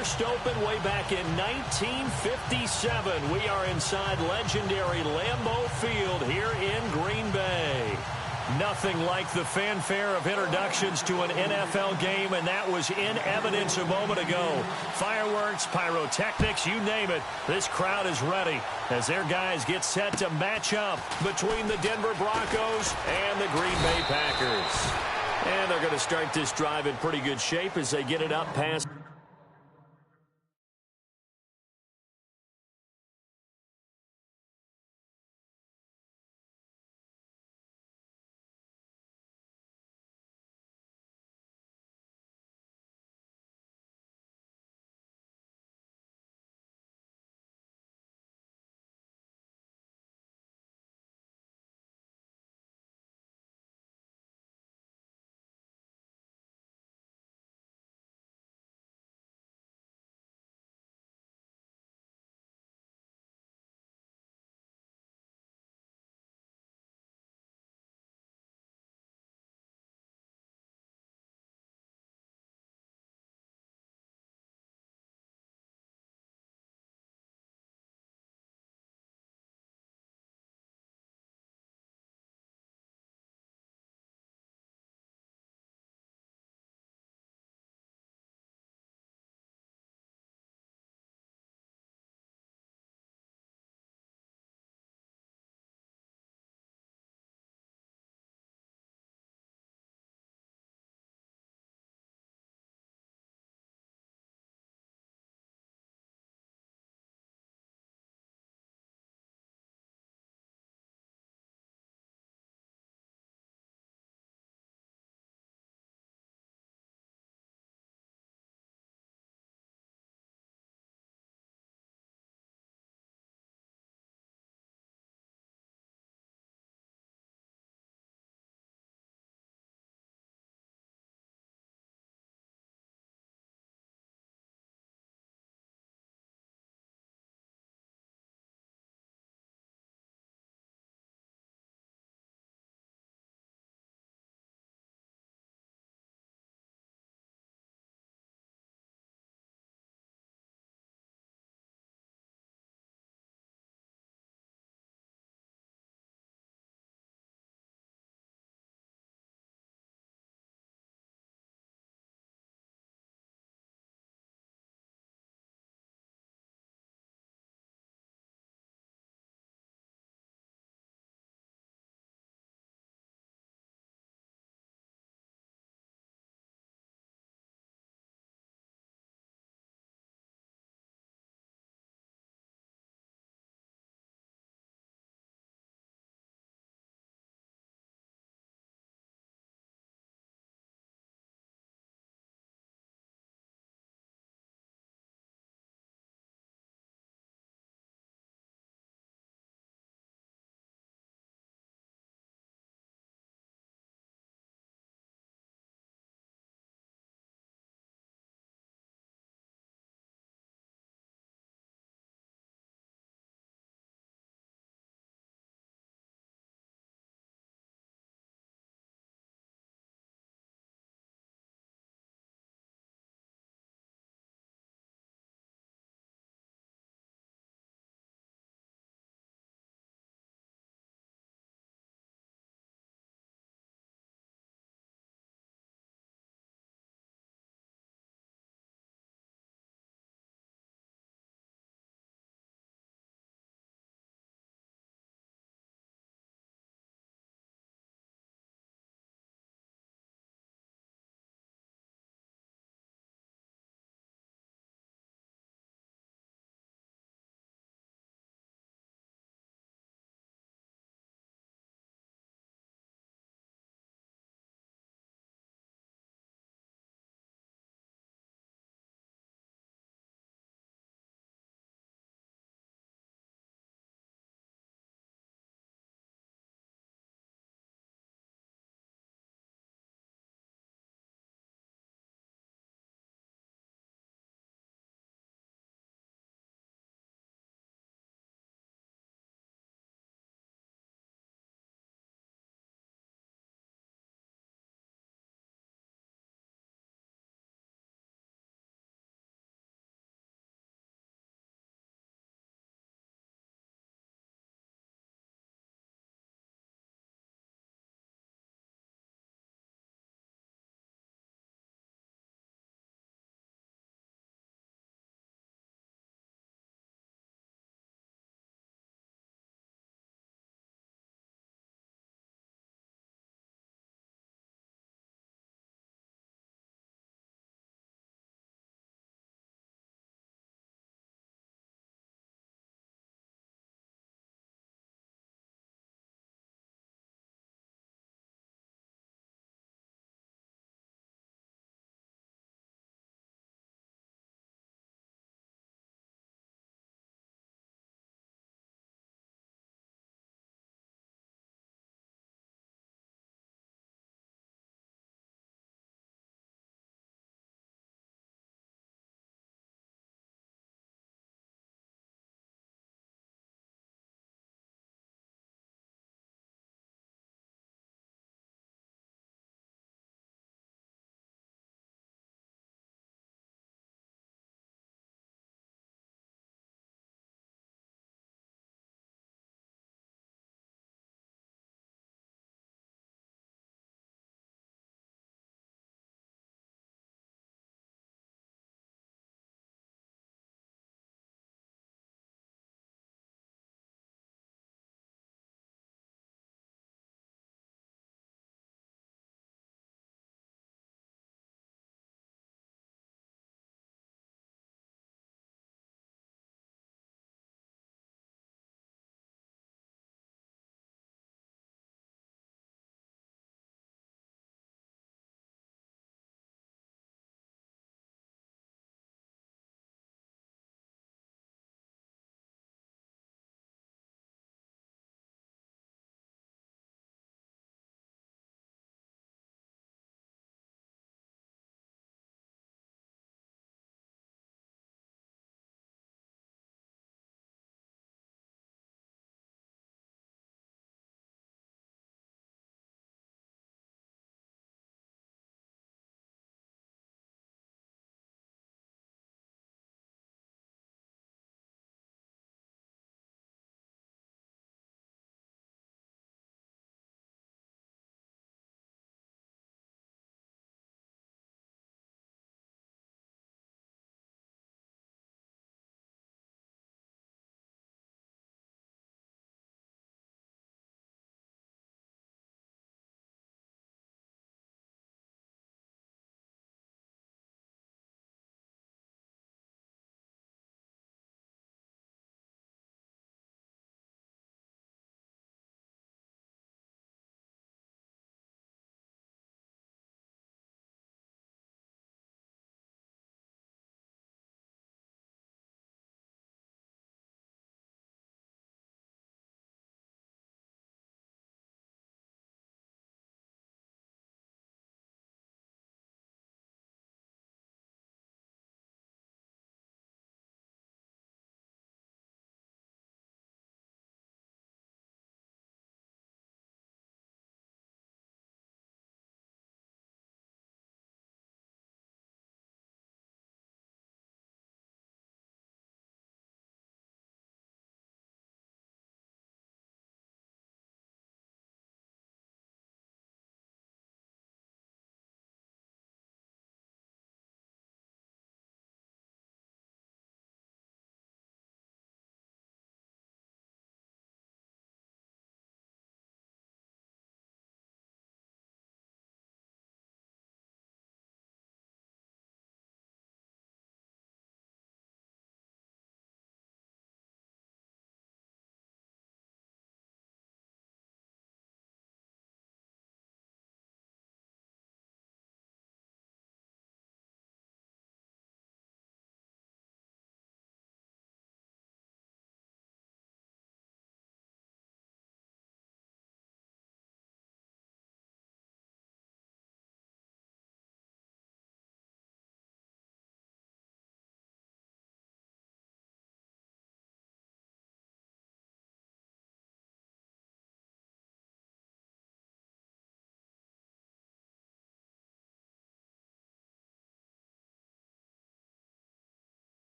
first opened way back in 1957. We are inside legendary Lambeau Field here in Green Bay. Nothing like the fanfare of introductions to an NFL game, and that was in evidence a moment ago. Fireworks, pyrotechnics, you name it. This crowd is ready as their guys get set to match up between the Denver Broncos and the Green Bay Packers. And they're going to start this drive in pretty good shape as they get it up past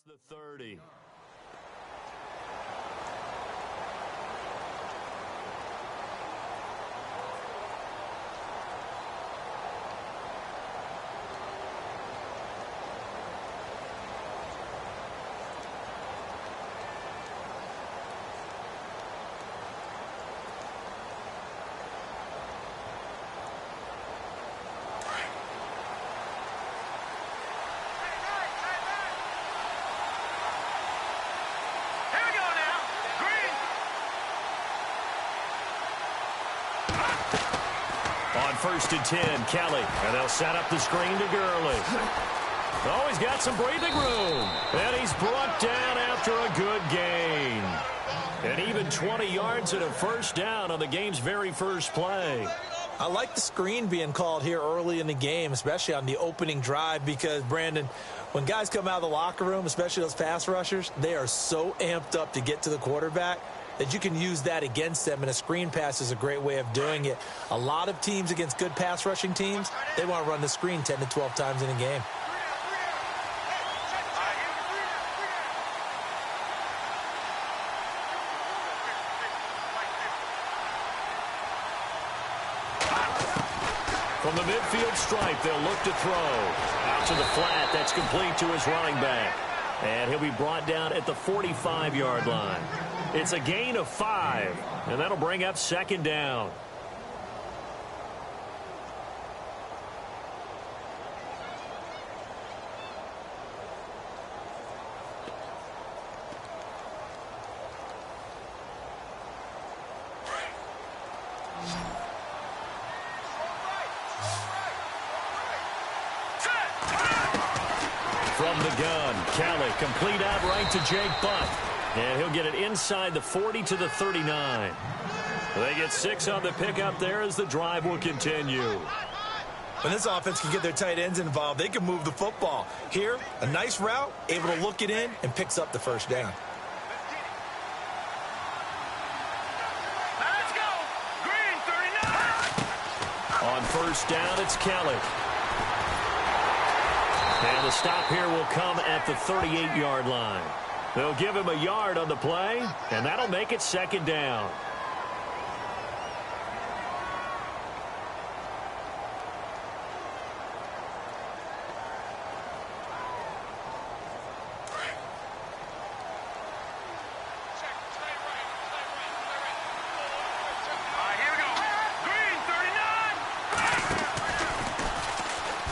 the 30. On 1st and 10, Kelly. And they'll set up the screen to Gurley. Oh, he's got some breathing room. And he's brought down after a good gain. And even 20 yards and a first down on the game's very first play. I like the screen being called here early in the game, especially on the opening drive, because, Brandon, when guys come out of the locker room, especially those pass rushers, they are so amped up to get to the quarterback that you can use that against them, and a screen pass is a great way of doing it. A lot of teams against good pass rushing teams, they want to run the screen 10 to 12 times in a game. From the midfield stripe, they'll look to throw. Out to the flat, that's complete to his running back. And he'll be brought down at the 45-yard line. It's a gain of 5, and that'll bring up 2nd down. From the gun, Kelly, complete out right to Jake Butt. And he'll get it inside the 40 to the 39. They get 6 on the pickup there as the drive will continue. When this offense can get their tight ends involved, they can move the football. Here, a nice route, able to look it in, and picks up the first down. Let's go! Green, 39! On 1st down, it's Kelly. And the stop here will come at the 38-yard line. They'll give him a yard on the play, and that'll make it 2nd down.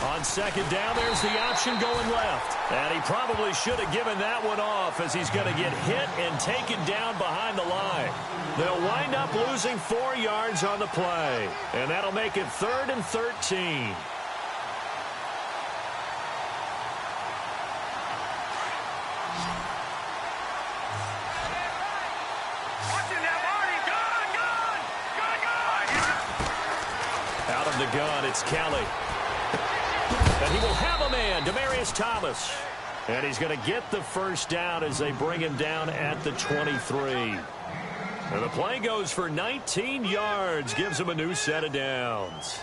On 2nd down, there's the option going left. And he probably should have given that one off, as he's going to get hit and taken down behind the line. They'll wind up losing 4 yards on the play. And that'll make it 3rd and 13. Out of the gun, it's Kelly. And he will have a man, Demaryius Thomas. And he's going to get the first down as they bring him down at the 23. And the play goes for 19 yards, gives him a new set of downs.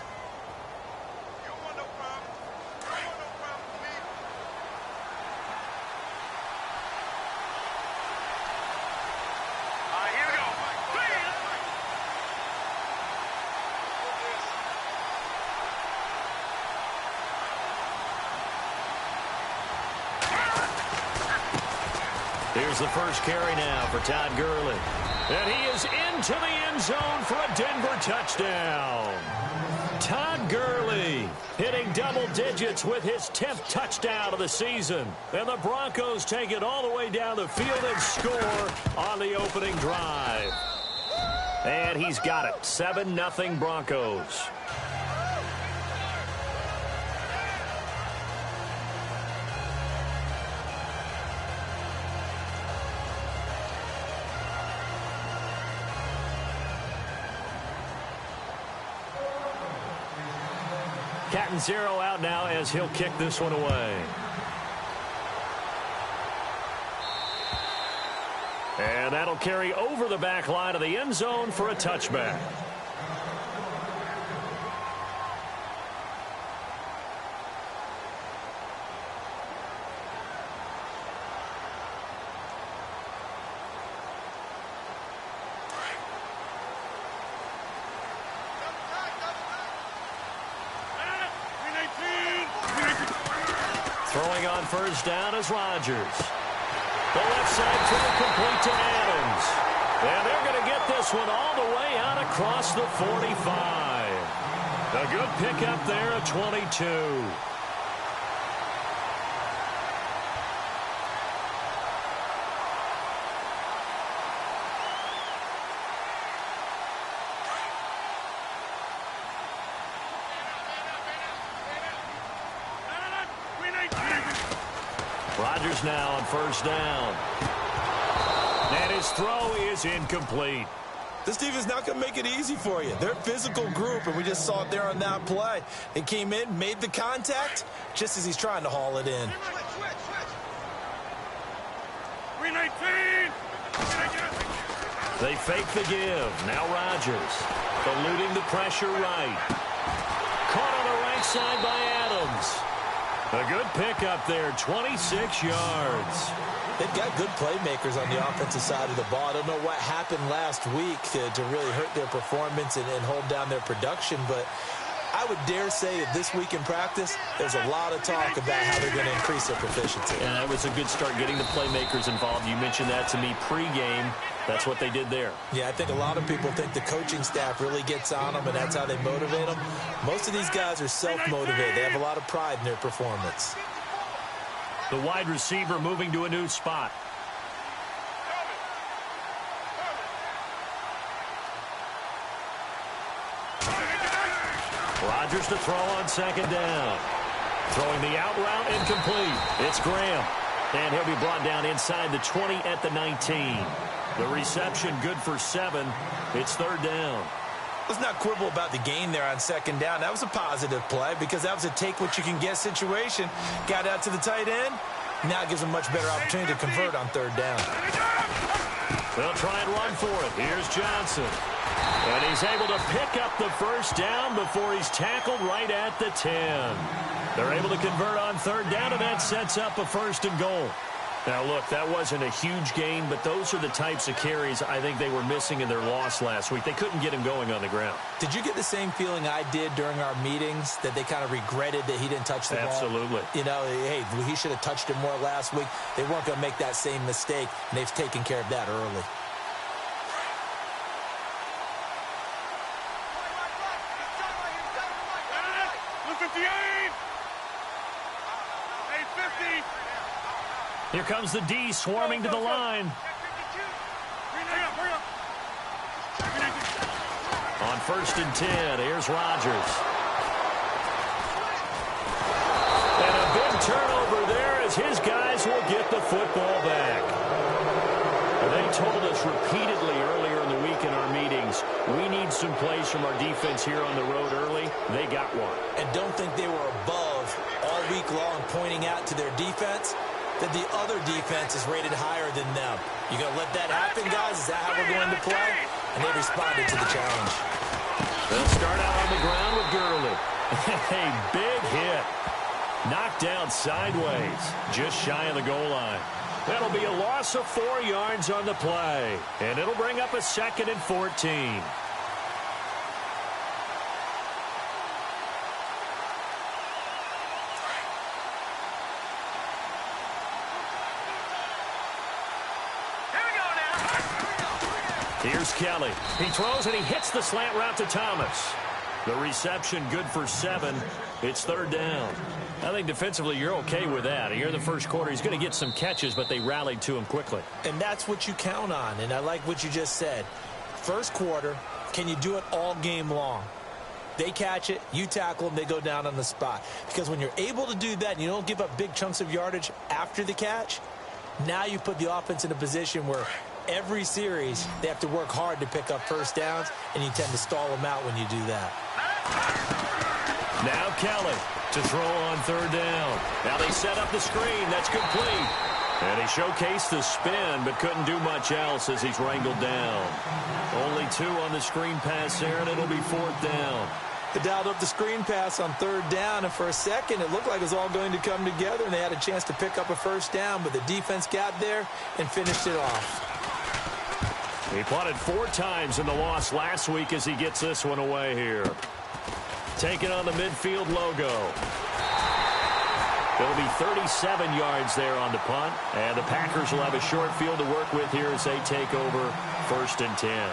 Here's the first carry now for Todd Gurley. And he is into the end zone for a Denver touchdown. Todd Gurley hitting double digits with his 10th touchdown of the season. And the Broncos take it all the way down the field and score on the opening drive. And he's got it. 7-0 Broncos. Cat and zero out now as he'll kick this one away. And that'll carry over the back line of the end zone for a touchback. Throwing on first down is Rodgers. The left side throw complete to Adams. And they're going to get this one all the way out across the 45. A good pickup there at 22. Rodgers now on first down. And his throw is incomplete. This defense is not going to make it easy for you. They're a physical group, and we just saw it there on that play. They came in, made the contact, just as he's trying to haul it in. 319. They fake the give. Now Rodgers eluding the pressure right. Caught on the right side by Adams. A good pickup there, 26 yards. They've got good playmakers on the offensive side of the ball. I don't know what happened last week to really hurt their performance and hold down their production, but I would dare say that this week in practice, there's a lot of talk about how they're going to increase their proficiency. And that was a good start, getting the playmakers involved. You mentioned that to me pregame. That's what they did there. Yeah, I think a lot of people think the coaching staff really gets on them, and that's how they motivate them. Most of these guys are self-motivated. They have a lot of pride in their performance. The wide receiver moving to a new spot. Rodgers to throw on second down. Throwing the out route incomplete. It's Graham. And he'll be brought down inside the 20 at the 19. The reception good for 7. It's third down. Let's not quibble about the gain there on second down. That was a positive play because that was a take-what-you-can-get situation. Got out to the tight end. Now it gives them a much better opportunity to convert on third down. They'll try and run for it. Here's Johnson. And he's able to pick up the first down before he's tackled right at the 10. They're able to convert on third down, and that sets up a first and goal. Now, look, that wasn't a huge gain, but those are the types of carries I think they were missing in their loss last week. They couldn't get him going on the ground. Did you get the same feeling I did during our meetings, that they kind of regretted that he didn't touch the ball? Absolutely. You know, hey, he should have touched it more last week. They weren't going to make that same mistake, and they've taken care of that early. Here comes the D swarming to the line. On first and 10, here's Rodgers. And a big turnover there as his guys will get the football back. They told us repeatedly earlier in the week in our meetings, we need some plays from our defense here on the road early. They got one. And don't think they were above all week long pointing out to their defense that the other defense is rated higher than them. You going to let that happen, guys? Is that how we're going to play? And they responded to the challenge. They'll start out on the ground with Gurley. A big hit. Knocked down sideways, just shy of the goal line. That'll be a loss of 4 yards on the play. And it'll bring up a second and 14. Here's Kelly. He throws and he hits the slant route to Thomas. The reception good for 7. It's third down. I think defensively you're okay with that. Here in the first quarter, he's going to get some catches, but they rallied to him quickly. And that's what you count on, and I like what you just said. First quarter, can you do it all game long? They catch it, you tackle them, they go down on the spot. Because when you're able to do that and you don't give up big chunks of yardage after the catch, now you put the offense in a position where every series they have to work hard to pick up first downs, and you tend to stall them out when you do that. Now Kelly to throw on third down. Now they set up the screen. That's complete. And he showcased the spin, but couldn't do much else as he's wrangled down. Only 2 on the screen pass there, and it'll be fourth down. They dialed up the screen pass on third down, and for a second it looked like it was all going to come together, and they had a chance to pick up a first down, but the defense got there and finished it off. He punted 4 times in the loss last week as he gets this one away here. Taking on the midfield logo. It'll be 37 yards there on the punt, and the Packers will have a short field to work with here as they take over 1st and 10.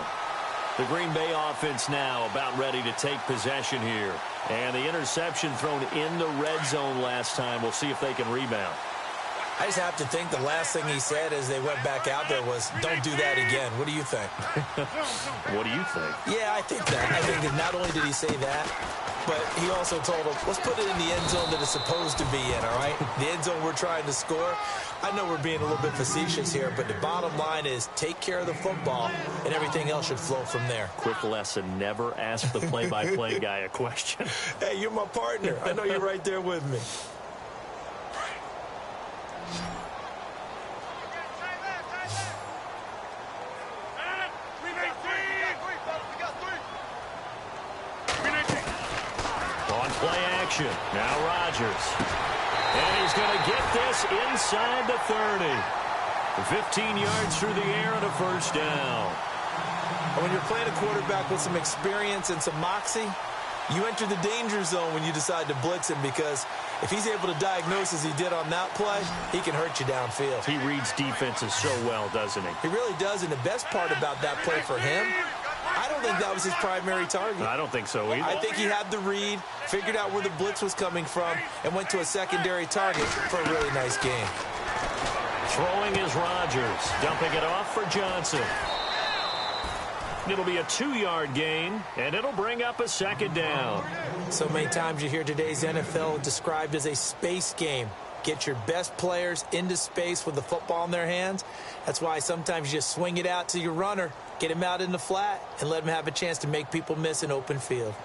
The Green Bay offense now about ready to take possession here. And the interception thrown in the red zone last time. We'll see if they can rebound. I just have to think the last thing he said as they went back out there was, don't do that again. What do you think? What do you think? Yeah, I think that. I think that not only did he say that, but he also told them, let's put it in the end zone that it's supposed to be in, all right? The end zone we're trying to score. I know we're being a little bit facetious here, but the bottom line is take care of the football, and everything else should flow from there. Quick lesson, never ask the play-by-play guy a question. Hey, you're my partner. I know you're right there with me. Play action. Now Rodgers. And he's going to get this inside the 30. 15 yards through the air and a first down. When you're playing a quarterback with some experience and some moxie, you enter the danger zone when you decide to blitz him, because if he's able to diagnose as he did on that play, he can hurt you downfield. He reads defenses so well, doesn't he? He really does, and the best part about that play for him, I don't think that was his primary target. I don't think so either. I think he had the read, figured out where the blitz was coming from, and went to a secondary target for a really nice game. Throwing is Rodgers. Dumping it off for Johnson. It'll be a 2-yard gain, and it'll bring up a second down. So many times you hear today's NFL described as a space game. Get your best players into space with the football in their hands. That's why sometimes you just swing it out to your runner, get him out in the flat, and let him have a chance to make people miss an open field.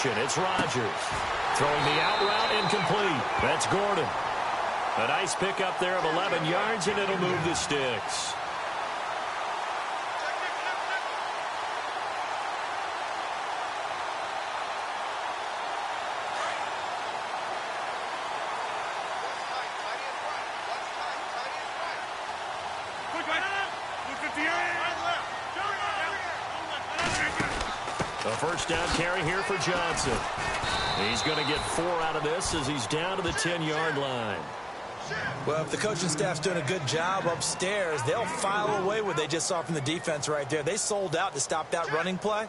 It's Rodgers. Throwing the out route incomplete. That's Gordon. A nice pickup there of 11 yards, and it'll move the sticks. A first down carry here for Johnson. He's going to get 4 out of this as he's down to the 10-yard line. Well, if the coaching staff's doing a good job upstairs, they'll file away what they just saw from the defense right there. They sold out to stop that running play.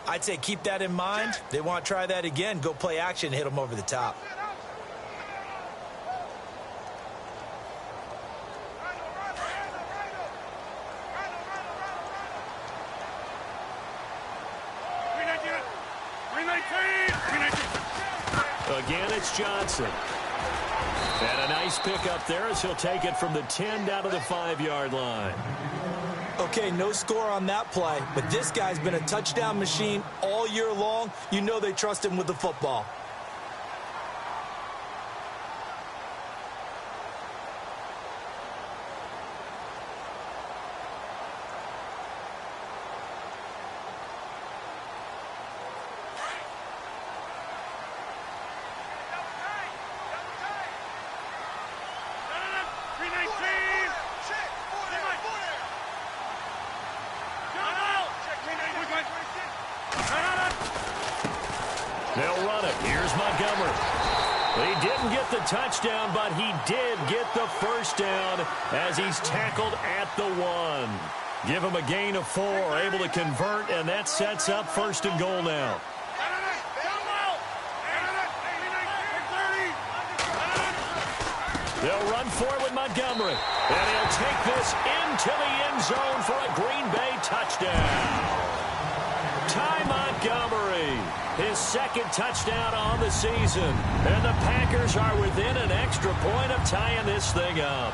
I'd say keep that in mind. They want to try that again. Go play action and hit them over the top. Again, it's Johnson. And a nice pickup there as he'll take it from the 10 down to the 5-yard line. Okay, no score on that play, but this guy's been a touchdown machine all year long. You know they trust him with the football. They'll run it. Here's Montgomery. He didn't get the touchdown, but he did get the first down as he's tackled at the 1. Give him a gain of 4, able to convert, and that sets up 1st and goal now. They'll run for it with Montgomery, and he'll take this into the end zone for a Green Bay touchdown. Ty Montgomery, his 2nd touchdown on the season. And the Packers are within an extra point of tying this thing up.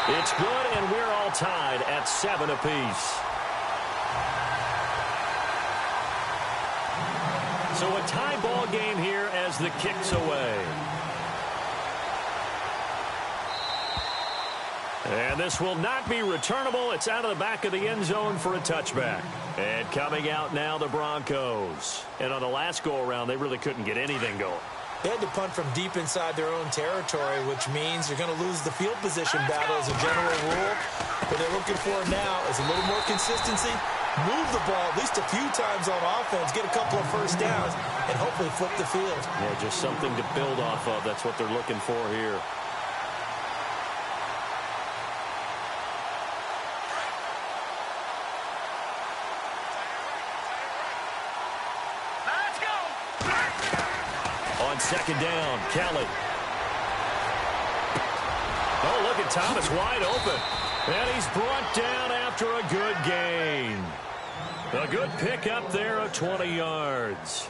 It's good, and we're all tied at 7 apiece. So a tie ball game here as the kick's away. And this will not be returnable. It's out of the back of the end zone for a touchback. And coming out now, the Broncos. And on the last go-around, they really couldn't get anything going. They had to punt from deep inside their own territory, which means you're going to lose the field position battle as a general rule. What they're looking for now is a little more consistency, move the ball at least a few times on offense, get a couple of first downs, and hopefully flip the field. Yeah, just something to build off of. That's what they're looking for here. On second down, Kelly. Oh, look at Thomas wide open. And he's brought down after a good gain. A good pickup there of 20 yards.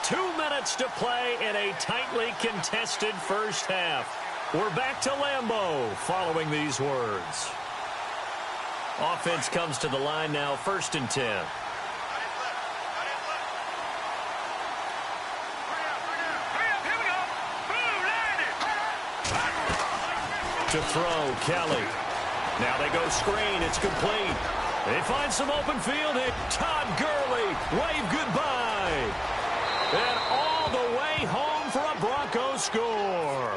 Two minutes to play in a tightly contested first half. We're back to Lambeau following these words. Offense comes to the line now, 1st and 10. To throw, Kelly. Now they go screen. It's complete. They find some open field. And Todd Gurley, wave goodbye. And all the way home for a Bronco score.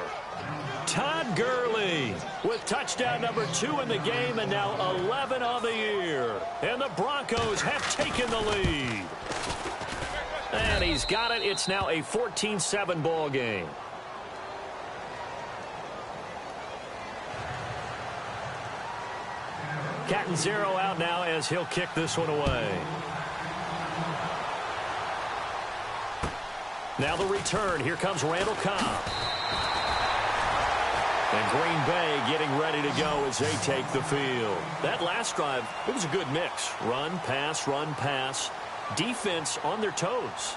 Todd Gurley with touchdown number 2 in the game and now 11 on the year. And the Broncos have taken the lead. And he's got it. It's now a 14-7 ball game. Catanzaro out now as he'll kick this one away. Now the return. Here comes Randall Cobb. And Green Bay getting ready to go as they take the field. That last drive, it was a good mix. Run, pass, defense on their toes.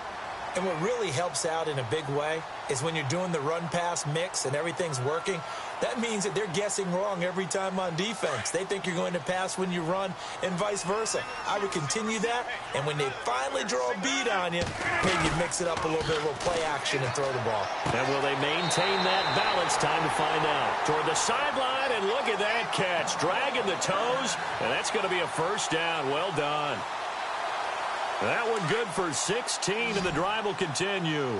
And what really helps out in a big way is when you're doing the run-pass mix and everything's working, that means that they're guessing wrong every time on defense. They think you're going to pass when you run and vice versa. I would continue that, and when they finally draw a beat on you, maybe mix it up a little bit, a little play action and throw the ball. And will they maintain that balance? Time to find out. Toward the sideline, and look at that catch. Dragging the toes, and that's going to be a first down. Well done. That one good for 16, and the drive will continue.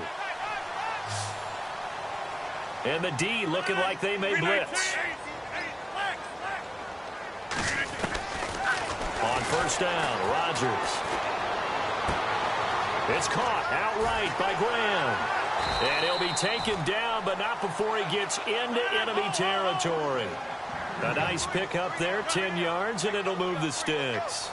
And the D looking like they may blitz. On first down, Rodgers. It's caught outright by Graham. And he'll be taken down, but not before he gets into enemy territory. A nice pickup there, 10 yards, and it'll move the sticks.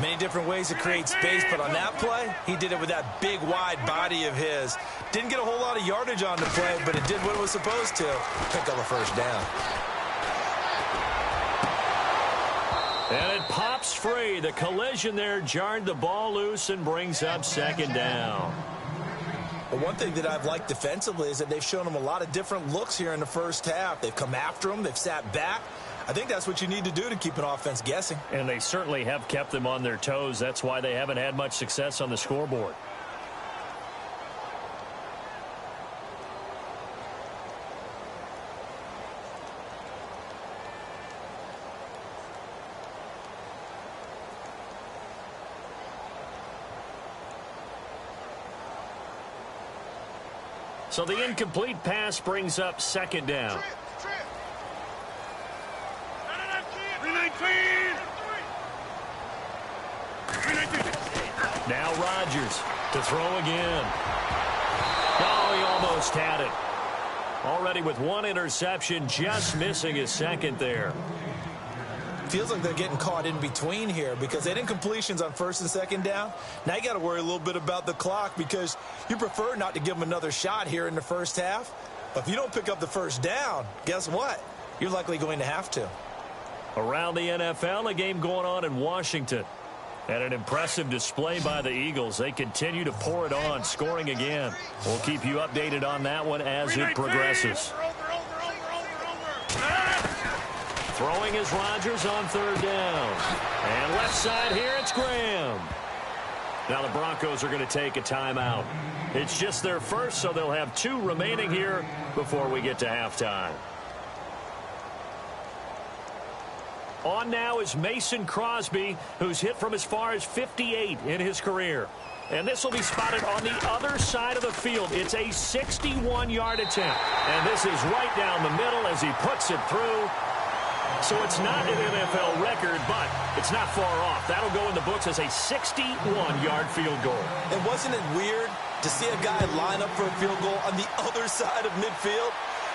Many different ways to create space, but on that play, he did it with that big, wide body of his. Didn't get a whole lot of yardage on the play, but it did what it was supposed to. Pick up a first down. And it pops free. The collision there jarred the ball loose and brings up second down. But one thing that I've liked defensively is that they've shown them a lot of different looks here in the first half. They've come after them. They've sat back. I think that's what you need to do to keep an offense guessing. And they certainly have kept them on their toes. That's why they haven't had much success on the scoreboard. So the incomplete pass brings up second down. Now Rodgers to throw again. Oh, he almost had it. Already with one interception, just missing his second there. Feels like they're getting caught in between here because they didn't incompletions on first and second down. Now you got to worry a little bit about the clock because you prefer not to give them another shot here in the first half. But if you don't pick up the first down, guess what? You're likely going to have to. Around the NFL, a game going on in Washington. And an impressive display by the Eagles. They continue to pour it on, scoring again. We'll keep you updated on that one as it progresses. Throwing is Rodgers on third down. And left left side here, it's Graham. Now the Broncos are going to take a timeout. It's just their first, so they'll have 2 remaining here before we get to halftime. On now is Mason Crosby, who's hit from as far as 58 in his career. And this will be spotted on the other side of the field. It's a 61-yard attempt. And this is right down the middle as he puts it through. So it's not an NFL record, but it's not far off. That'll go in the books as a 61-yard field goal. And wasn't it weird to see a guy line up for a field goal on the other side of midfield?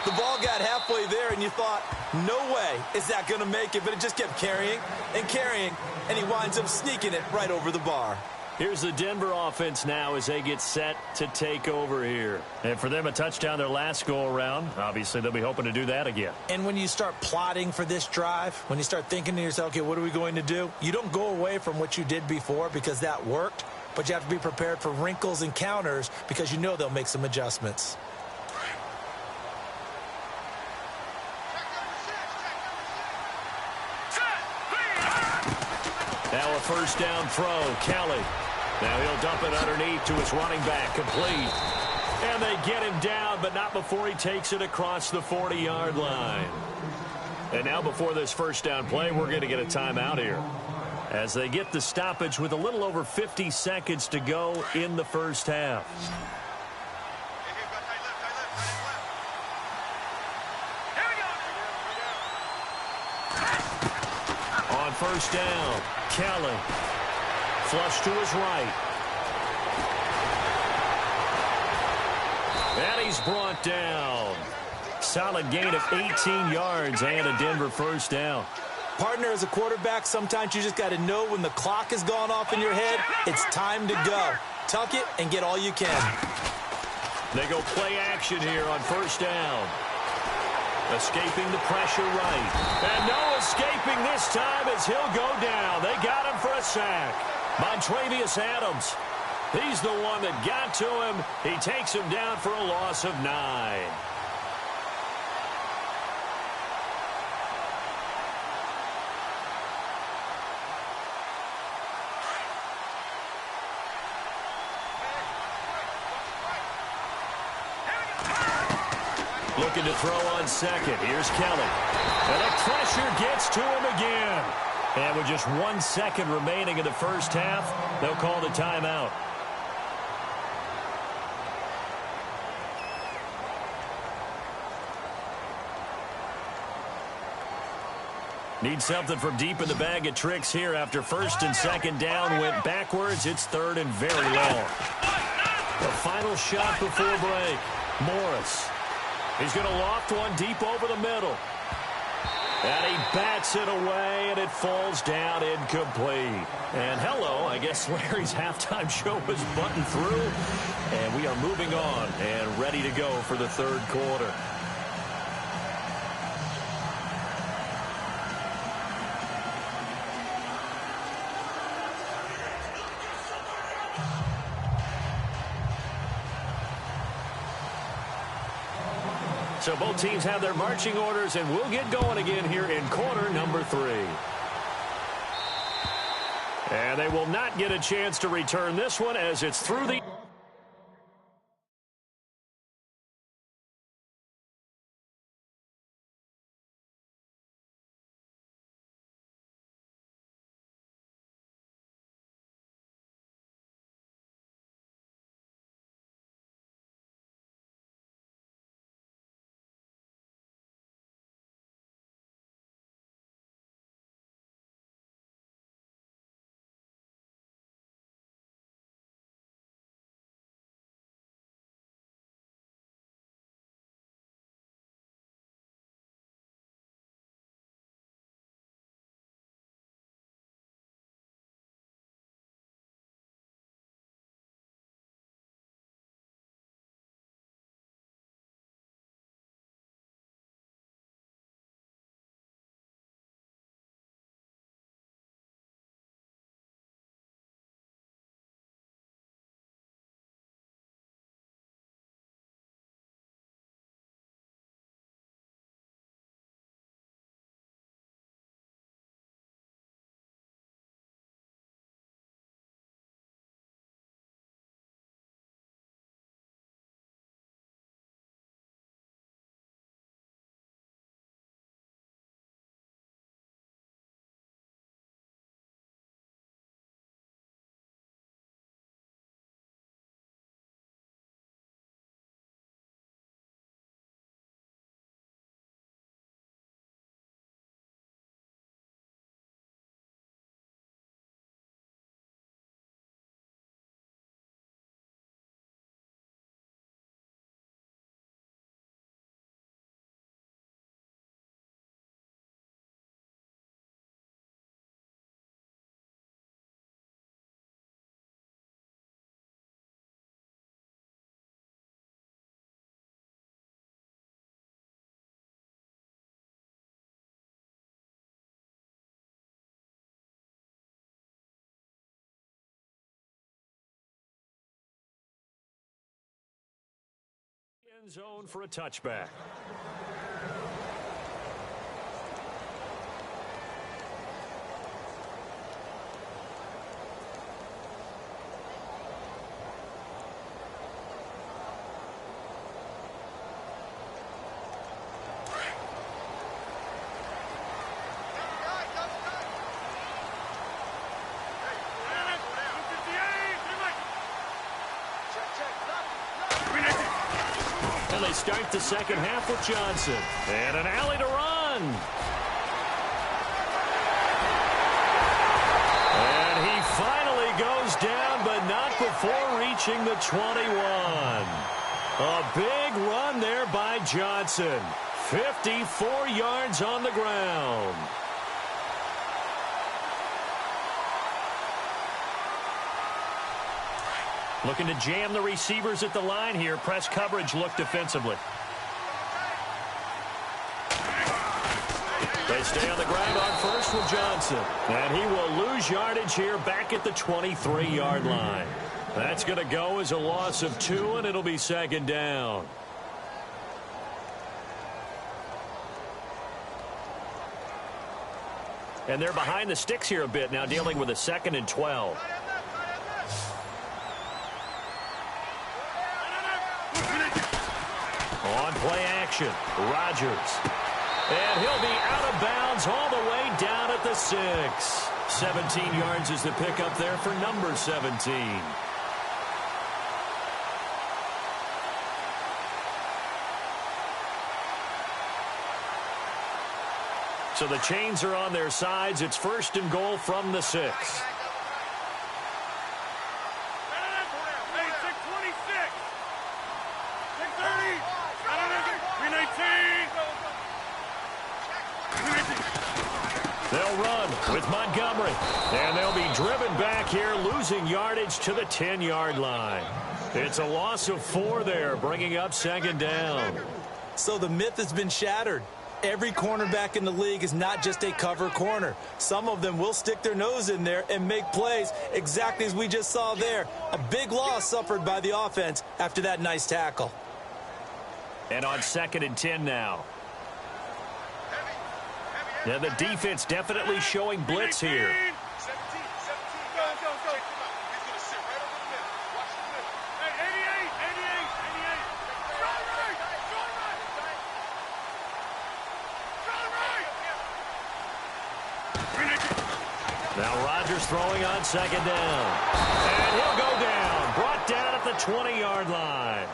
The ball got halfway there, and you thought, no way is that going to make it. But it just kept carrying, and he winds up sneaking it right over the bar. Here's the Denver offense now as they get set to take over here. And for them, a touchdown their last go-around. Obviously, they'll be hoping to do that again. And when you start plotting for this drive, when you start thinking to yourself, okay, what are we going to do? You don't go away from what you did before because that worked, but you have to be prepared for wrinkles and counters because you know they'll make some adjustments. Now a first down throw, Kelly. Now he'll dump it underneath to his running back, complete. And they get him down, but not before he takes it across the 40-yard line. And now before this first down play, we're going to get a timeout here, as they get the stoppage with a little over 50 seconds to go in the first half. On first down, Kelly. Flush to his right. And he's brought down. Solid gain of 18 yards and a Denver first down. Partner, as a quarterback, sometimes you just got to know when the clock has gone off in your head, it's time to go. Tuck it and get all you can. They go play action here on first down. Escaping the pressure right. And no escaping this time as he'll go down. They got him for a sack. Montravius Adams. He's the one that got to him. He takes him down for a loss of 9. Looking to throw on second. Here's Kelly. And the pressure gets to him again. And with just 1 second remaining in the first half, they'll call the timeout. Need something from deep in the bag of tricks here after first and second down went backwards. It's third and very long. The final shot before break. Morris. He's going to loft one deep over the middle. And he bats it away, and it falls down incomplete. And hello, I guess Larry's halftime show was buttoned through. And we are moving on and ready to go for the third quarter. So both teams have their marching orders, and we'll get going again here in quarter number 3. And they will not get a chance to return this one as it's through the end zone for a touchback. And they start the second half with Johnson. And an alley to run. And he finally goes down, but not before reaching the 21. A big run there by Johnson. 54 yards on the ground. Looking to jam the receivers at the line here. Press coverage look defensively. They stay on the ground on first with Johnson. And he will lose yardage here back at the 23-yard line. That's going to go as a loss of 2, and it'll be second down. And they're behind the sticks here a bit now, dealing with a 2nd and 12. On play action, Rodgers. And he'll be out of bounds all the way down at the 6. 17 yards is the pickup there for number 17. So the chains are on their sides. It's 1st and goal from the 6. They'll run with Montgomery. And they'll be driven back here, losing yardage to the 10-yard line. It's a loss of 4 there, bringing up second down. So the myth has been shattered. Every cornerback in the league is not just a cover corner. Some of them will stick their nose in there and make plays exactly as we just saw there. A big loss suffered by the offense after that nice tackle. And on 2nd and 10 now. Yeah, the defense definitely showing blitz here. Now Rodgers throwing on 2nd down. And he'll go down. Brought down at the 20-yard line.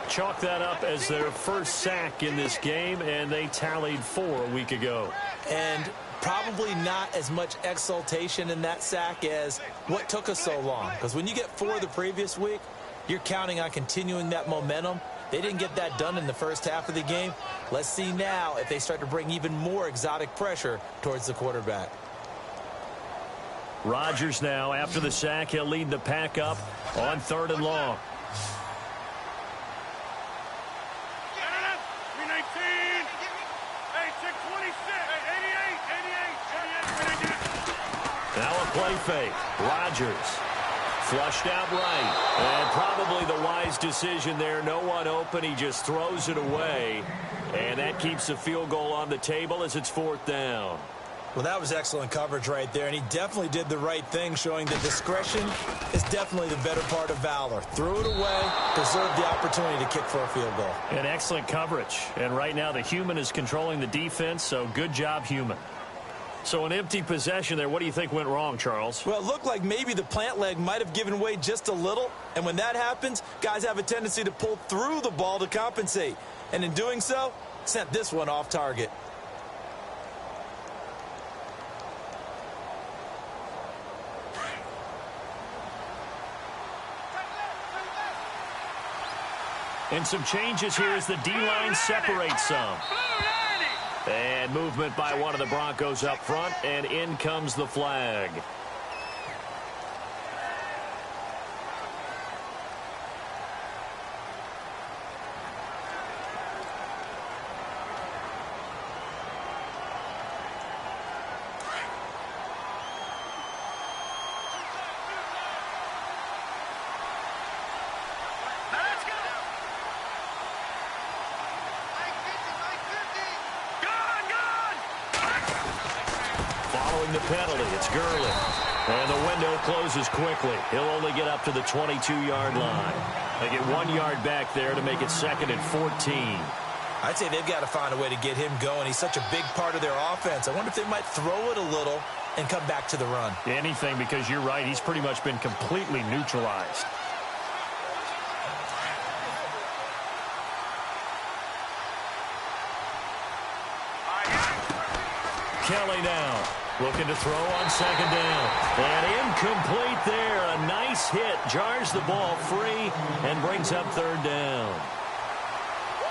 Chalk that up as their first sack in this game, and they tallied 4 a week ago. And probably not as much exultation in that sack as what took us so long. Because when you get 4 the previous week, you're counting on continuing that momentum. They didn't get that done in the first half of the game. Let's see now if they start to bring even more exotic pressure towards the quarterback. Rodgers now, after the sack, he'll lead the pack up on 3rd and long. Now a play fake. Rodgers flushed out right. And probably the wise decision there. No one open. He just throws it away. And that keeps the field goal on the table as it's 4th down. Well, that was excellent coverage right there, and he definitely did the right thing, showing that discretion is definitely the better part of valor. Threw it away, preserved the opportunity to kick for a field goal. And excellent coverage. And right now the human is controlling the defense, so good job, human. So an empty possession there. What do you think went wrong, Charles? Well, it looked like maybe the plant leg might have given way just a little, and when that happens, guys have a tendency to pull through the ball to compensate. And in doing so, sent this one off target. And some changes here as the D-line separates some. And movement by one of the Broncos up front, and in comes the flag. the penalty. It's Gurley. And the window closes quickly. He'll only get up to the 22-yard line. They get 1 yard back there to make it 2nd and 14. I'd say they've got to find a way to get him going. He's such a big part of their offense. I wonder if they might throw it a little and come back to the run. Anything, because you're right. He's pretty much been completely neutralized. Kelly now looking to throw on 2nd down. And incomplete there. A nice hit. Jars the ball free and brings up 3rd down.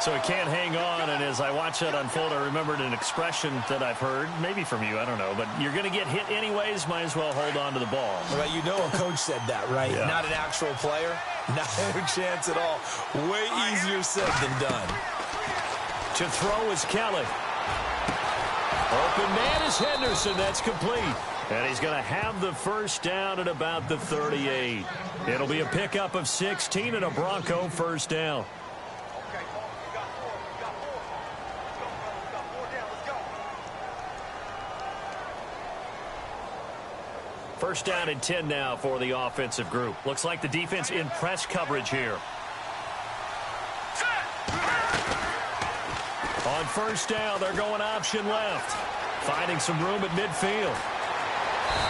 So he can't hang on, and as I watch that unfold, I remembered an expression that I've heard, maybe from you, I don't know, but you're going to get hit anyways, might as well hold on to the ball. Well, you know a coach said that, right? Yeah. Not an actual player. Not a chance at all. Way easier said than done. To throw is Kelly. Open man is Henderson. That's complete. And he's going to have the 1st down at about the 38. It'll be a pickup of 16 and a Bronco 1st down. First down and 10 now for the offensive group. Looks like the defense in press coverage here. On 1st down, they're going option left. Finding some room at midfield.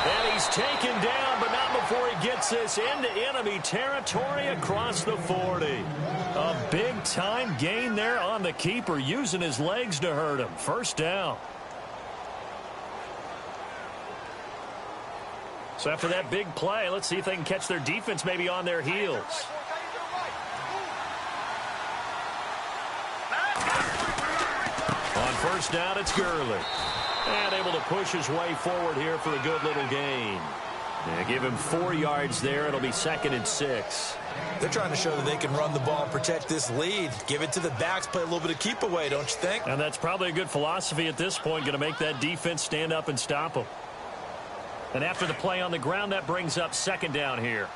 And he's taken down, but not before he gets this into enemy territory across the 40. A big-time gain there on the keeper, using his legs to hurt him. 1st down. So after that big play, let's see if they can catch their defense maybe on their heels. On 1st down, it's Gurley. And able to push his way forward here for a good little gain. Yeah, give him 4 yards there. It'll be 2nd and 6. They're trying to show that they can run the ball and protect this lead. Give it to the backs, play a little bit of keep away, don't you think? And that's probably a good philosophy at this point, going to make that defense stand up and stop them. And after the play on the ground, that brings up 2nd down here.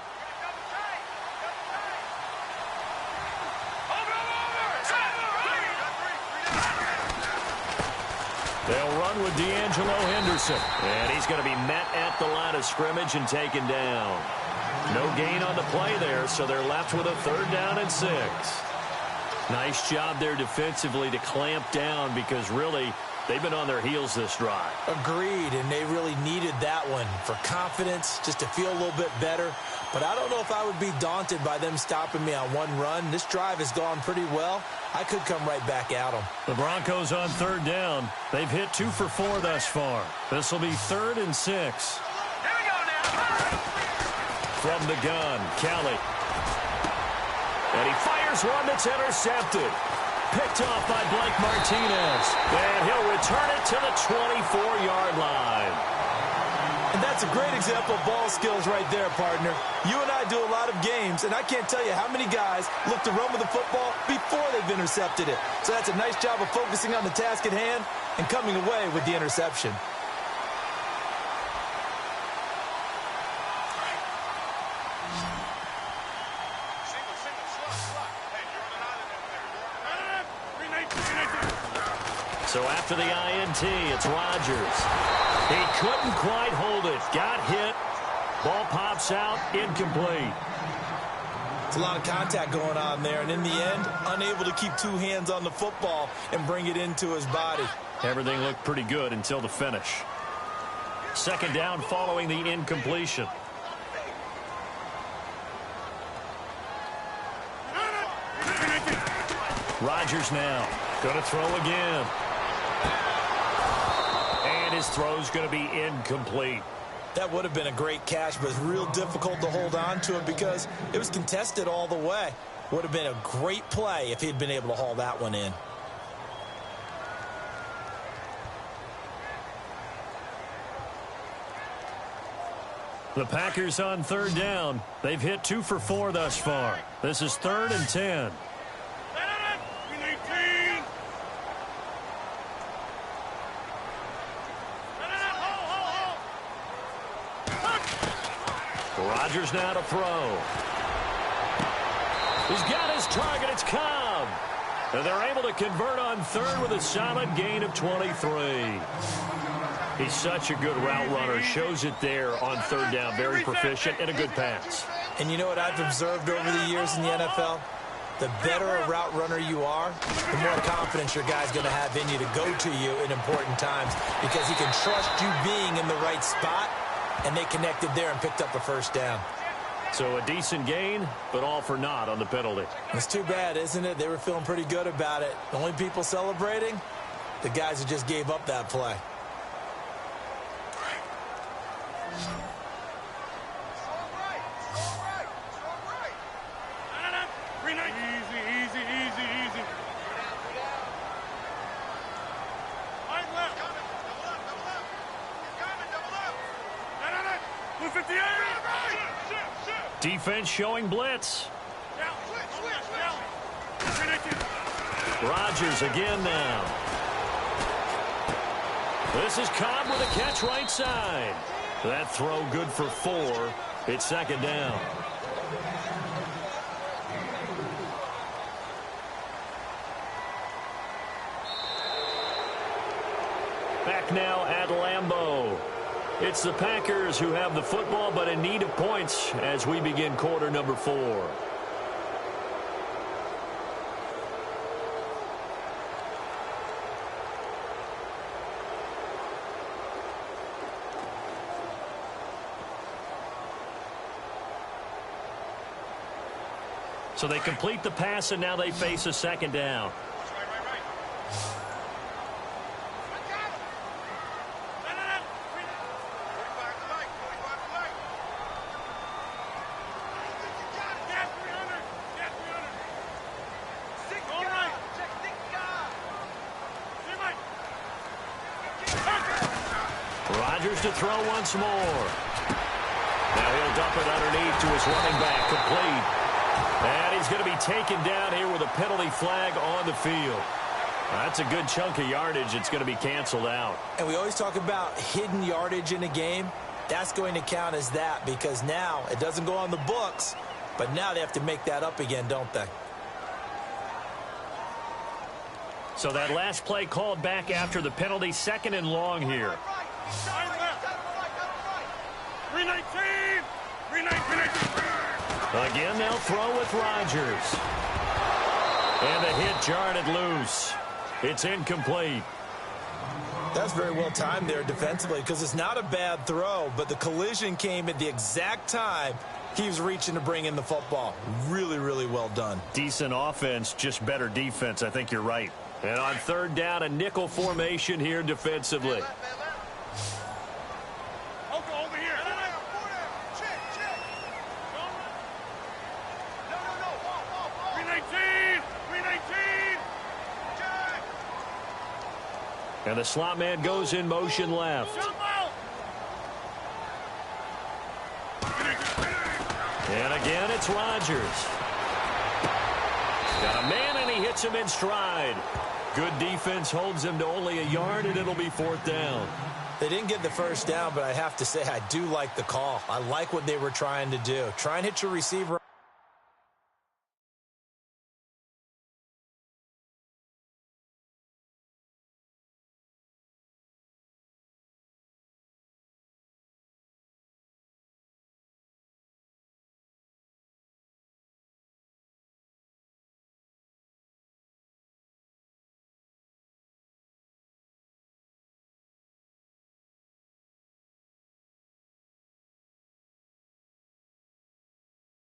They'll run with D'Angelo Henderson. And he's going to be met at the line of scrimmage and taken down. No gain on the play there, so they're left with a 3rd down and 6. Nice job there defensively to clamp down, because really they've been on their heels this drive. Agreed, and they really needed that one for confidence, just to feel a little bit better. But I don't know if I would be daunted by them stopping me on one run. This drive has gone pretty well. I could come right back at them. The Broncos on 3rd down. They've hit 2 for 4 thus far. This will be 3rd and 6. Here we go now. From the gun, Kelly. And he fires one that's intercepted. Picked off by Blake Martinez. And he'll return it to the 24-yard line. And that's a great example of ball skills right there, partner. You and I do a lot of games, and I can't tell you how many guys look to run with the football before they've intercepted it. So that's a nice job of focusing on the task at hand and coming away with the interception. So after the INT, it's Rodgers. He couldn't quite hold it. Got hit. Ball pops out. Incomplete. It's a lot of contact going on there, and in the end, unable to keep 2 hands on the football and bring it into his body. Everything looked pretty good until the finish. 2nd down following the incompletion. Rodgers now. Going to throw again. And his throw's going to be incomplete. That would have been a great catch, but it's real difficult to hold on to it because it was contested all the way. Would have been a great play if he'd been able to haul that one in. The Packers on 3rd down. They've hit 2 for 4 thus far. This is 3rd and 10. Rodgers now to throw. He's got his target. It's Cobb. And they're able to convert on 3rd with a solid gain of 23. He's such a good route runner. Shows it there on third down. Very proficient and a good pass. And you know what I've observed over the years in the NFL? The better a route runner you are, the more confidence your guy's going to have in you to go to you in important times because he can trust you being in the right spot, and they connected there and picked up a first down. So a decent gain, but all for naught on the penalty. It's too bad, isn't it? They were feeling pretty good about it. The only people celebrating, the guys who just gave up that play. Defense showing blitz. Rodgers again now. This is Cobb with a catch right side. That throw good for 4. It's second down. Back now at Lambeau. It's the Packers who have the football, but in need of points as we begin quarter number 4. So they complete the pass, and now they face a second down. Rodgers to throw once more. Now he'll dump it underneath to his running back, complete. And he's going to be taken down here with a penalty flag on the field. That's a good chunk of yardage. It's going to be canceled out. And we always talk about hidden yardage in a game. That's going to count as that because now it doesn't go on the books, but now they have to make that up again, don't they? So that last play called back after the penalty, second and long here. 319! 319! Again, they'll throw with Rodgers. And the hit jarred it loose. It's incomplete. That's very well timed there defensively because it's not a bad throw, but the collision came at the exact time he was reaching to bring in the football. Really, really well done. Decent offense, just better defense. I think you're right. And on third down, a nickel formation here defensively. And the slot man goes in motion left. And again, it's Rodgers. Got a man, and he hits him in stride. Good defense holds him to only a yard, and it'll be fourth down. They didn't get the first down, but I have to say I do like the call. I like what they were trying to do. Try and hit your receiver.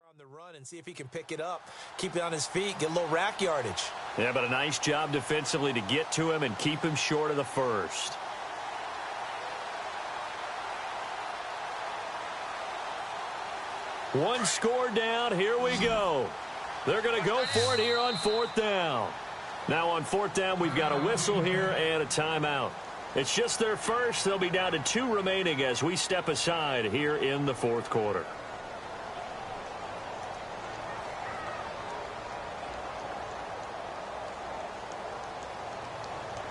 On the run and see if he can pick it up, keep it on his feet, get a little rack yardage. Yeah, but a nice job defensively to get to him and keep him short of the first. One score down. Here we go. They're going to go for it here on fourth down. Now on fourth down, we've got a whistle here and a timeout. It's just their first. They'll be down to 2 remaining as we step aside here in the fourth quarter.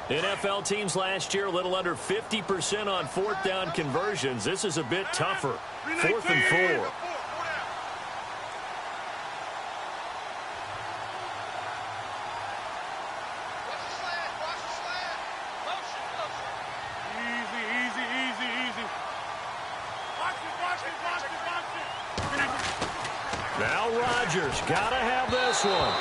NFL teams last year a little under 50% on fourth down conversions. This is a bit tougher. 4th and 4. Easy, easy, Now Rodgers got to have this one.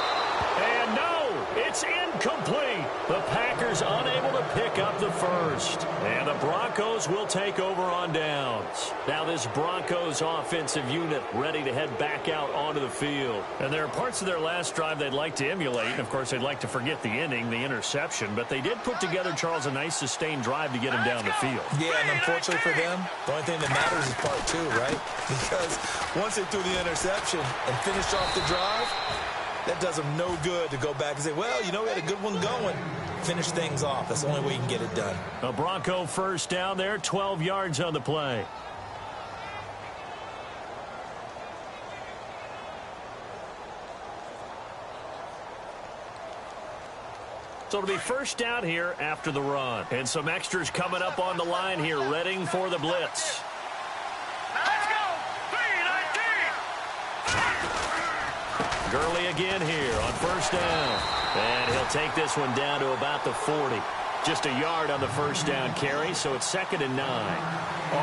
And no, it's incomplete. The Packers unable to pick up the first. And the Broncos will take over on downs. Now this Broncos offensive unit ready to head back out onto the field. And there are parts of their last drive they'd like to emulate. And, of course, they'd like to forget the inning, the interception. But they did put together, Charles, a nice sustained drive to get him down the field. Yeah, and unfortunately for them, the only thing that matters is part two, right? Because once they threw the interception and finished off the drive, that does them no good to go back and say, well, you know, we had a good one going. Finish things off. That's the only way you can get it done. A Bronco first down there, 12 yards on the play. So it'll be first down here after the run. And some extras coming up on the line here, readying for the blitz. Gurley again here on first down. And he'll take this one down to about the 40. Just a yard on the first down carry, so it's 2nd and 9.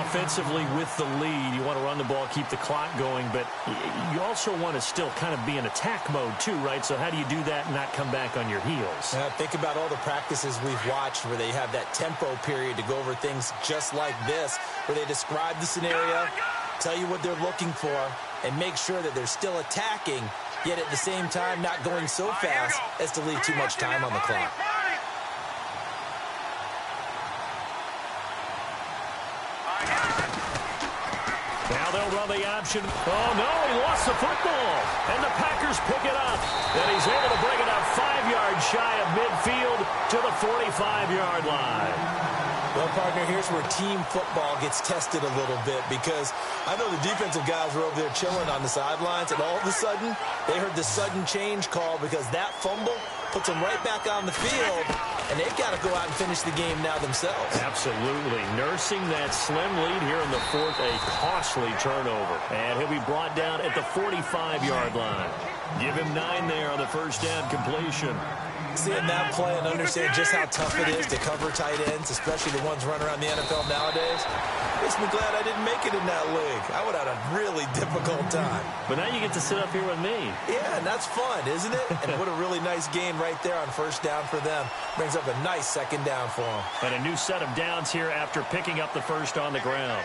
Offensively with the lead, you want to run the ball, keep the clock going, but you also want to still kind of be in attack mode too, right? So how do you do that and not come back on your heels? Think about all the practices we've watched where they have that tempo period to go over things just like this, where they describe the scenario, tell you what they're looking for, and make sure that they're still attacking, yet at the same time not going so fast as to leave too much time on the clock. Now they'll run the option. Oh, no, he lost the football. And the Packers pick it up. And he's able to bring it up 5 yards shy of midfield to the 45-yard line. Well, partner, here's where team football gets tested a little bit, because I know the defensive guys were over there chilling on the sidelines, and all of a sudden, they heard the sudden change call because that fumble puts them right back on the field, and they've got to go out and finish the game now themselves. Absolutely. Nursing that slim lead here in the fourth, a costly turnover. And he'll be brought down at the 45-yard line. Give him 9 there on the first down completion. Seeing that play and understand just how tough it is to cover tight ends, especially the ones running around the NFL nowadays, makes me glad I didn't make it in that league. I would have had a really difficult time. But now you get to sit up here with me. Yeah, and that's fun, isn't it? And what a really nice game right there on first down for them. Brings up a nice 2nd down for them. And a new set of downs here after picking up the first on the ground.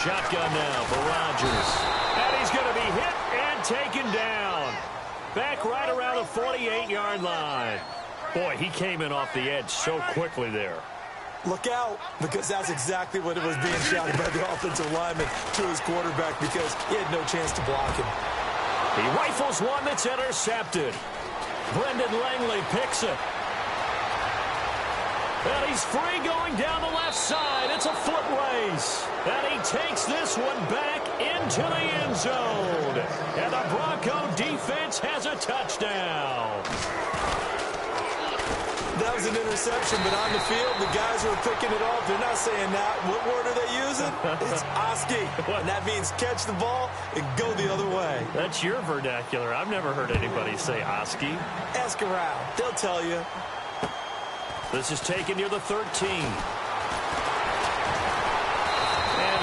Shotgun now for Rodgers. And he's going to be hit and taken down. Back right around the 48-yard line. Boy, he came in off the edge so quickly there. Look out, because that's exactly what it was being shouted by the offensive lineman to his quarterback, because he had no chance to block him. He rifles one that's intercepted. Brendan Langley picks it. And he's free going down the left side. It's a foot race. And he takes this one back into the end zone. And the Bronco defense has a touchdown. That was an interception, but on the field, the guys who are picking it off, they're not saying that. What word are they using? It's Oski. And that means catch the ball and go the other way. That's your vernacular. I've never heard anybody say Oski. Ask around. They'll tell you. This is taken near the 13. And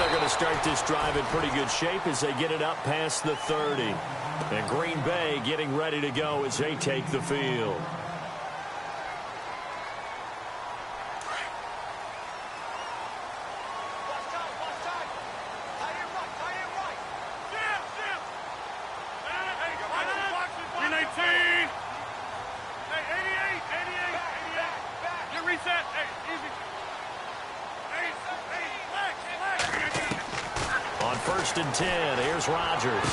they're going to start this drive in pretty good shape as they get it up past the 30. And Green Bay getting ready to go as they take the field. First and 10. Here's Rodgers.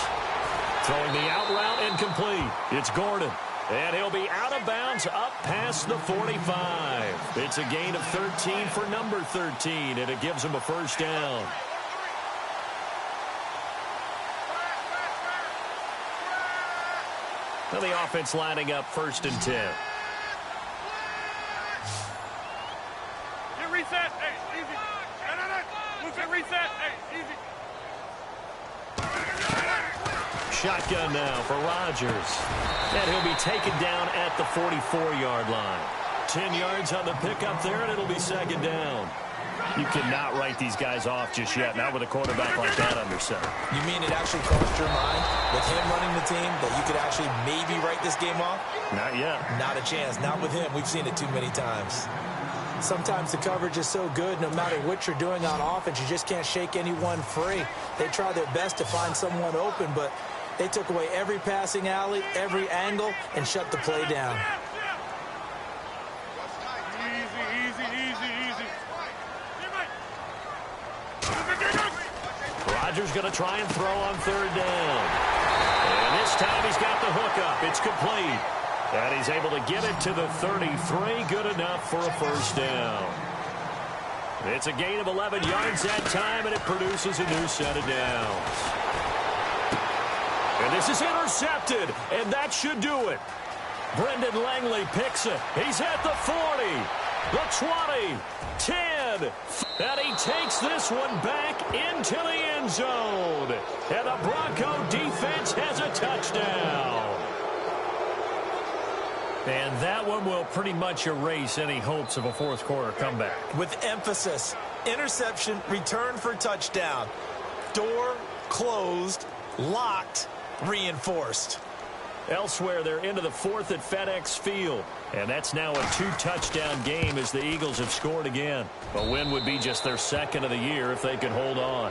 Throwing the out route incomplete. It's Gordon. And he'll be out of bounds up past the 45. It's a gain of 13 for number 13, and it gives him a first down. Now the offense lining up first and 10. Get reset. Hey, easy. No. Get reset. Hey, easy. Shotgun now for Rodgers. And he'll be taken down at the 44-yard line. 10 yards on the pickup there, and it'll be second down. You cannot write these guys off just yet, not with a quarterback like that under center. You mean it actually crossed your mind with him running the team that you could actually maybe write this game off? Not yet. Not a chance. Not with him. We've seen it too many times. Sometimes the coverage is so good, no matter what you're doing on offense, you just can't shake anyone free. They try their best to find someone open, but they took away every passing alley, every angle, and shut the play down. Rodgers going to try and throw on third down. And this time he's got the hook up. It's complete. And he's able to get it to the 33. Good enough for a first down. It's a gain of 11 yards that time, and it produces a new set of downs. And this is intercepted, and that should do it. Brendan Langley picks it. He's at the 40, the 20, 10, and he takes this one back into the end zone. And the Bronco defense has a touchdown. And that one will pretty much erase any hopes of a fourth quarter comeback. With emphasis, interception, return for touchdown. Door closed, locked, reinforced. Elsewhere, they're into the fourth at FedEx Field. And that's now a two-touchdown game as the Eagles have scored again. A win would be just their second of the year if they could hold on.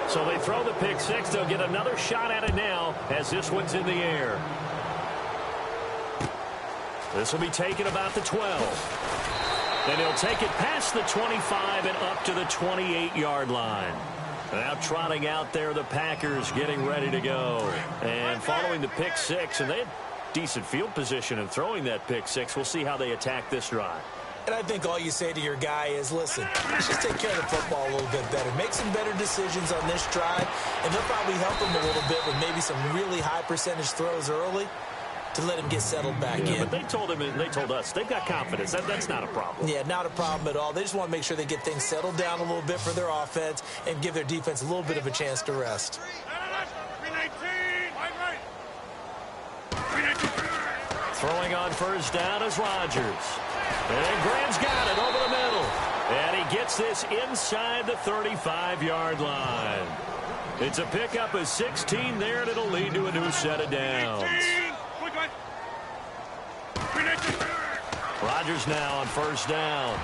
So they throw the pick six. They'll get another shot at it now as this one's in the air. This will be taken about the 12. Then he'll take it past the 25 and up to the 28-yard line. Now trotting out there, the Packers getting ready to go. And following the pick six, and they had decent field position in throwing that pick six. We'll see how they attack this drive. And I think all you say to your guy is, listen, let's just take care of the football a little bit better. Make some better decisions on this drive, and they'll probably help him a little bit with maybe some really high percentage throws early to let him get settled back in. But they told him, and they told us, they've got confidence. That's not a problem. Yeah, not a problem at all. They just want to make sure they get things settled down a little bit for their offense and give their defense a little bit of a chance to rest. Throwing on first down is Rodgers. And Graham's got it over the middle. And he gets this inside the 35-yard line. It's a pickup of 16 there, and it'll lead to a new set of downs. Rodgers now on first down.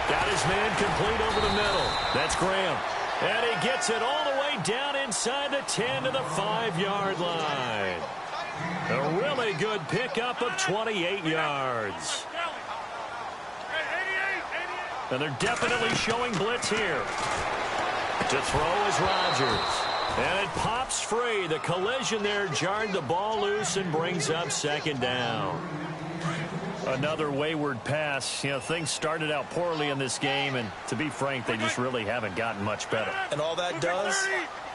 Got his man complete over the middle. That's Graham. And he gets it all the way down inside the 10 to the 5-yard line. A really good pickup of 28 yards. And they're definitely showing blitz here. To throw is Rodgers. And it pops free. The collision there jarred the ball loose and brings up second down. Another wayward pass. You know, things started out poorly in this game, and to be frank, they just really haven't gotten much better. And all that does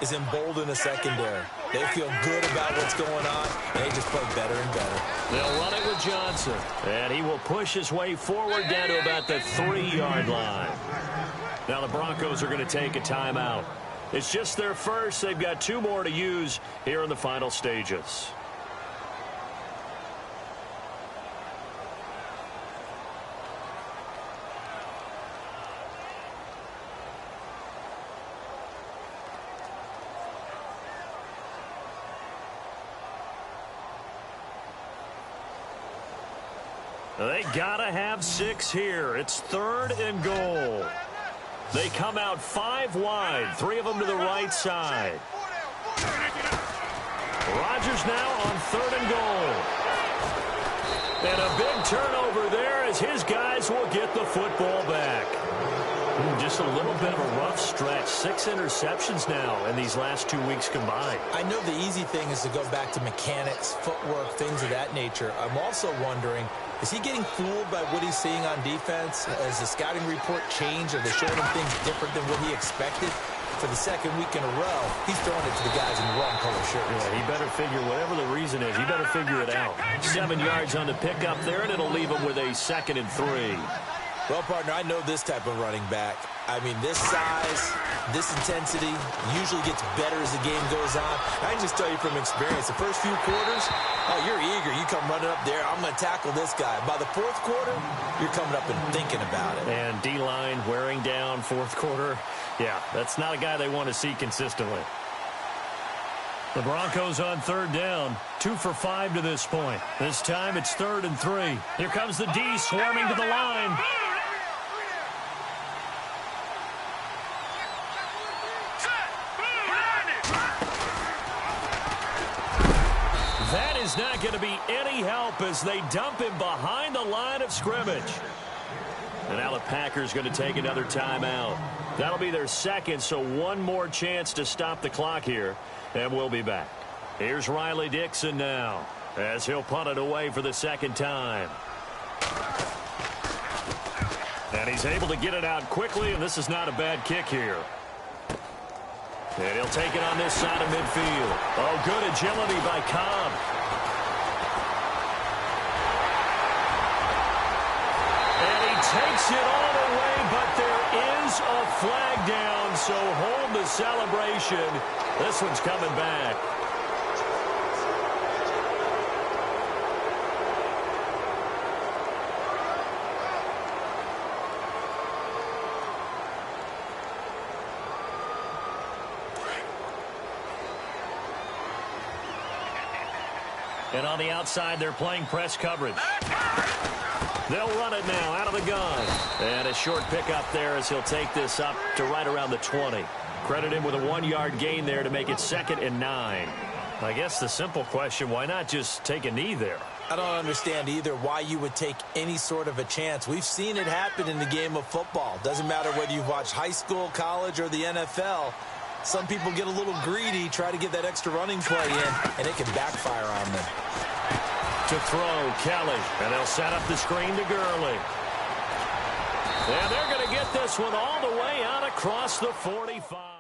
is embolden the secondary. They feel good about what's going on, and they just play better and better. They'll run it with Johnson, and he will push his way forward down to about the 3-yard line. Now the Broncos are going to take a timeout. It's just their first. They've got 2 more to use here in the final stages. They gotta have 6 here. It's 3rd and goal. They come out 5 wide, 3 of them to the right side. Rodgers now on 3rd and goal. And a big turnover there as his guys will get the football back. Just a little bit of a rough stretch. 6 interceptions now in these last 2 weeks combined. I know the easy thing is to go back to mechanics, footwork, things of that nature. I'm also wondering, is he getting fooled by what he's seeing on defense? Has the scouting report changed? Are they showing him things different than what he expected? For the 2nd week in a row, he's throwing it to the guys in the wrong color shirts. Yeah, he better figure, whatever the reason is, he better figure it out. 7 yards on the pickup there, and it'll leave him with a 2nd and 3. Well, partner, I know this type of running back. I mean, this size, this intensity usually gets better as the game goes on. I can just tell you from experience, the first few quarters, oh, you're eager. You come running up there, I'm going to tackle this guy. By the fourth quarter, you're coming up and thinking about it. And D-line wearing down fourth quarter. Yeah, that's not a guy they want to see consistently. The Broncos on third down. 2 for 5 to this point. This time it's 3rd and 3. Here comes the D swarming to the line. That is not going to be any help as they dump him behind the line of scrimmage. And now the Packers going to take another timeout. That'll be their second, so one more chance to stop the clock here. And we'll be back. Here's Riley Dixon now as he'll punt it away for the second time. And he's able to get it out quickly, and this is not a bad kick here. And he'll take it on this side of midfield. Oh, good agility by Cobb. And he takes it all the way, but there is a flag down, so hold the celebration. This one's coming back. And on the outside, they're playing press coverage. They'll run it now out of the gun. And a short pickup there as he'll take this up to right around the 20. Credit him with a 1-yard gain there to make it 2nd and 9. I guess the simple question, why not just take a knee there? I don't understand either why you would take any sort of a chance. We've seen it happen in the game of football. Doesn't matter whether you've watched high school, college, or the NFL. Some people get a little greedy, try to get that extra running play in, and it can backfire on them. To throw, Kelly, and they'll set up the screen to Gurley. And they're going to get this one all the way out across the 45.